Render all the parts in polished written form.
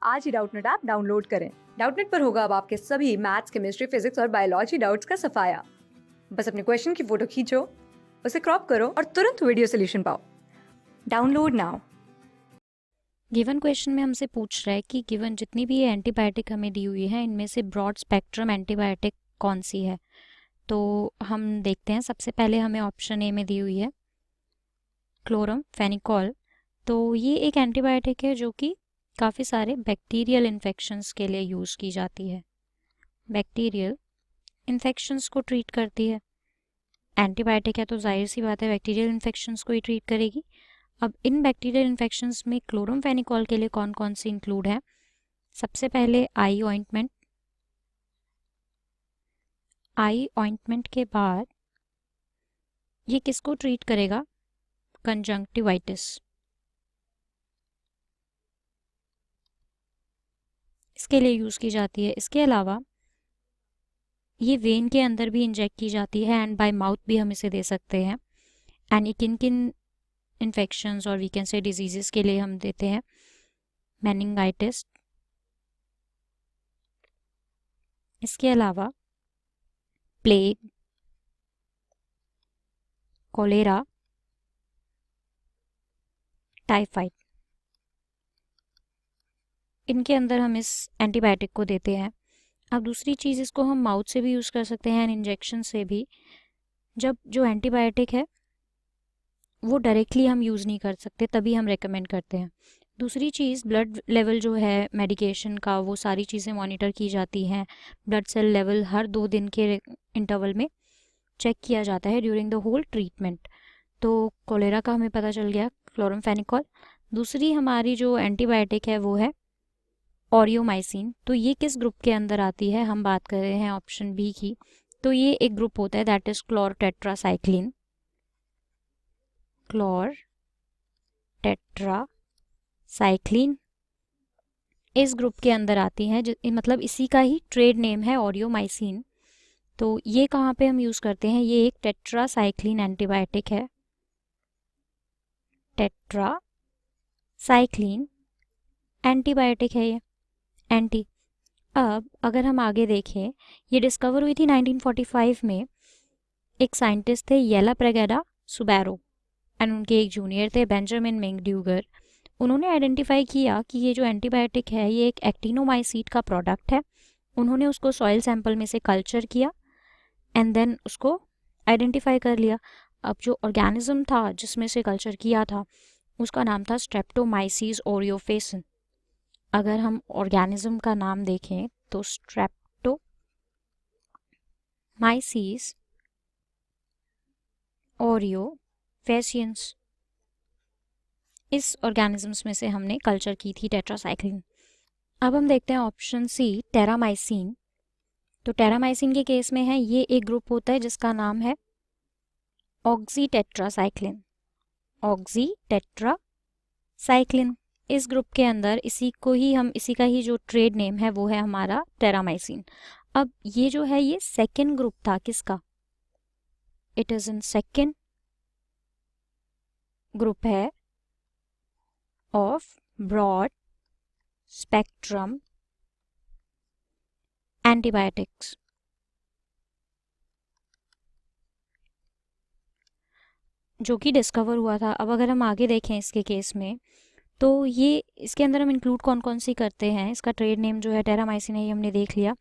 आज ही Doubtnut app download करें। Doubtnut पर होगा अब आपके सभी मैथ्स, केमिस्ट्री, फिजिक्स और बायोलॉजी डाउट्स का सफाया। बस अपने क्वेश्चन की फोटो खींचो, उसे क्रॉप करो और तुरंत वीडियो सोल्यूशन पाओ। Download now. गिवन क्वेश्चन में हमसे पूछ रहा है कि गिवन जितनी भी ये एंटीबायोटिक हमें दी हुई है इनमें से ब्रॉड स्पेक्ट्रम एंटीबायोटिक कौन सी है। तो हम देखते हैं, सबसे पहले हमें ऑप्शन ए में दी हुई है क्लोरामफेनिकोल। तो ये एक एंटीबायोटिक है जो कि काफ़ी सारे बैक्टीरियल इन्फेक्शंस के लिए यूज़ की जाती है, बैक्टीरियल इन्फेक्शंस को ट्रीट करती है। एंटीबायोटिक है तो जाहिर सी बात है बैक्टीरियल इन्फेक्शंस को ही ट्रीट करेगी। अब इन बैक्टीरियल इन्फेक्शंस में क्लोरामफेनिकोल के लिए कौन कौन सी इंक्लूड है। सबसे पहले आई ऑइंटमेंट, आई ऑइंटमेंट के बाद ये किसको ट्रीट करेगा, कंजंक्टिवाइटिस, इसके लिए यूज़ की जाती है। इसके अलावा ये वेन के अंदर भी इंजेक्ट की जाती है एंड बाय माउथ भी हम इसे दे सकते हैं। एंड ये किन किन इन्फेक्शंस और वी कैन से डिजीजेस के लिए हम देते हैं, मेनिंगाइटिस, इसके अलावा प्लेग, कोलेरा, टाइफाइड, इनके अंदर हम इस एंटीबायोटिक को देते हैं। अब दूसरी चीज़, इसको हम माउथ से भी यूज़ कर सकते हैं एंड इंजेक्शन से भी। जब जो एंटीबायोटिक है वो डायरेक्टली हम यूज़ नहीं कर सकते तभी हम रेकमेंड करते हैं। दूसरी चीज़, ब्लड लेवल जो है मेडिकेशन का वो सारी चीज़ें मॉनिटर की जाती हैं। ब्लड सेल लेवल हर 2 दिन के इंटरवल में चेक किया जाता है ड्यूरिंग द होल ट्रीटमेंट। तो कोलेरा का हमें पता चल गया, क्लोरामफेनिकोल। दूसरी हमारी जो एंटीबायोटिक है वो है ऑरियोमाइसिन। तो ये किस ग्रुप के अंदर आती है, हम बात कर रहे हैं ऑप्शन बी की। तो ये एक ग्रुप होता है दैट इज क्लोर टेट्रासाइक्लिन, क्लोर टेट्रासाइक्लिन इस ग्रुप के अंदर आती हैं, मतलब इसी का ही ट्रेड नेम है ऑरियोमाइसिन। तो ये कहाँ पे हम यूज़ करते हैं, ये एक टेट्रासाइक्लिन एंटीबायोटिक है, टेट्रासाइक्लिन एंटीबायोटिक है ये, एंटी। अब अगर हम आगे देखें, ये डिस्कवर हुई थी 1945 में। एक साइंटिस्ट थे येला प्रेगेडा सुबैरो एंड उनके एक जूनियर थे बेंजामिन मेंगड्यूगर। उन्होंने आइडेंटिफाई किया कि ये जो एंटीबायोटिक है ये एक एक्टिनोमाइसीट का प्रोडक्ट है। उन्होंने उसको सॉइल सैंपल में से कल्चर किया एंड देन उसको आइडेंटिफाई कर लिया। अब जो ऑर्गेनिज्म था जिसमें से कल्चर किया था उसका नाम था स्ट्रेप्टोमाइसीस ओरियोफेसन। अगर हम ऑर्गेनिज्म का नाम देखें तो स्ट्रेप्टोमाइसीस ओरियोफेसियंस, इस ऑर्गेनिजम्स में से हमने कल्चर की थी टेट्रासाइक्लिन। अब हम देखते हैं ऑप्शन सी, टेरामाइसिन। तो टेरामाइसिन के केस में है ये एक ग्रुप होता है जिसका नाम है ऑक्सीटेट्रासाइक्लिन, ऑक्सीटेट्रासाइक्लिन। इस ग्रुप के अंदर इसी का ही जो ट्रेड नेम है वो है हमारा टेरामाइसिन। अब ये जो है ये सेकेंड ग्रुप था किसका, it is in second group है ऑफ ब्रॉड स्पेक्ट्रम एंटीबायोटिक्स। जो कि डिस्कवर हुआ था। अब अगर हम आगे देखें इसके केस में तो ये इसके अंदर हम इंक्लूड कौन कौन सी करते हैं, इसका ट्रेड नेम जो है टेरामाइसिन है, ये हमने देख लिया।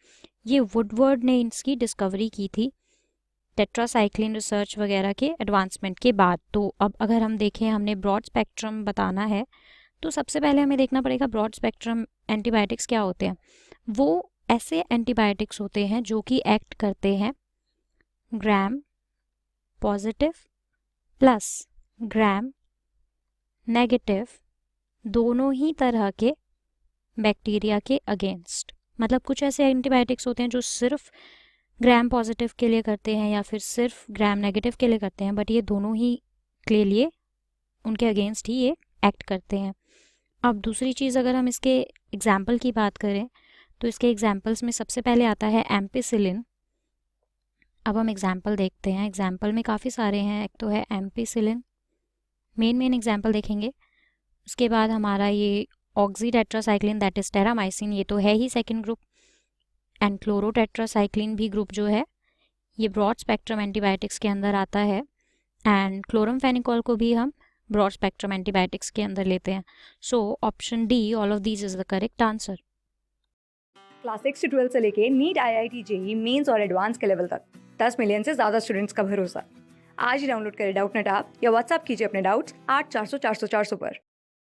ये वुडवर्ड ने इसकी डिस्कवरी की थी टेट्रासाइक्लिन रिसर्च वगैरह के एडवांसमेंट के बाद। तो अब अगर हम देखें, हमने ब्रॉड स्पेक्ट्रम बताना है तो सबसे पहले हमें देखना पड़ेगा ब्रॉड स्पेक्ट्रम एंटीबायोटिक्स क्या होते हैं। वो ऐसे एंटीबायोटिक्स होते हैं जो कि एक्ट करते हैं gram positive plus gram negative दोनों ही तरह के बैक्टीरिया के अगेंस्ट। मतलब कुछ ऐसे एंटीबायोटिक्स होते हैं जो सिर्फ ग्राम पॉजिटिव के लिए करते हैं या फिर सिर्फ ग्राम नेगेटिव के लिए करते हैं, बट ये दोनों ही के लिए उनके अगेंस्ट ही ये एक्ट करते हैं। अब दूसरी चीज़, अगर हम इसके एग्जाम्पल की बात करें तो इसके एग्जाम्पल्स में सबसे पहले आता है एम्पिसिलिन। अब हम एग्जाम्पल देखते हैं, एग्जाम्पल में काफ़ी सारे हैं। एक तो है एम्पिसिलिन, मेन एग्जाम्पल देखेंगे। उसके बाद हमारा ये oxy tetracycline that is Terramycin, ये तो है ही सेकेंड ग्रुप, एंड क्लोरोटेट्रासाइक्लिन भी ग्रुप जो है ये ब्रॉड स्पेक्ट्रम एंटीबायोटिक्स के अंदर आता है, एंड क्लोरमफेनिकॉल को भी हम ब्रॉड स्पेक्ट्रम एंटीबायोटिक्स के अंदर लेते हैं. So option D, all of these is the correct answer. Class 6 से 12 से लेके नीट, IIT, JEE मेंस और एडवांस के लेवल तक 10 मिलियन से ज़्यादा स्टूडेंट्स का भरोसा. आज ही डाउनलोड करें डाउटनेट ऐप या व्हाट्सएप कीजिए अपने डाउट्स 8400 400 400 पर.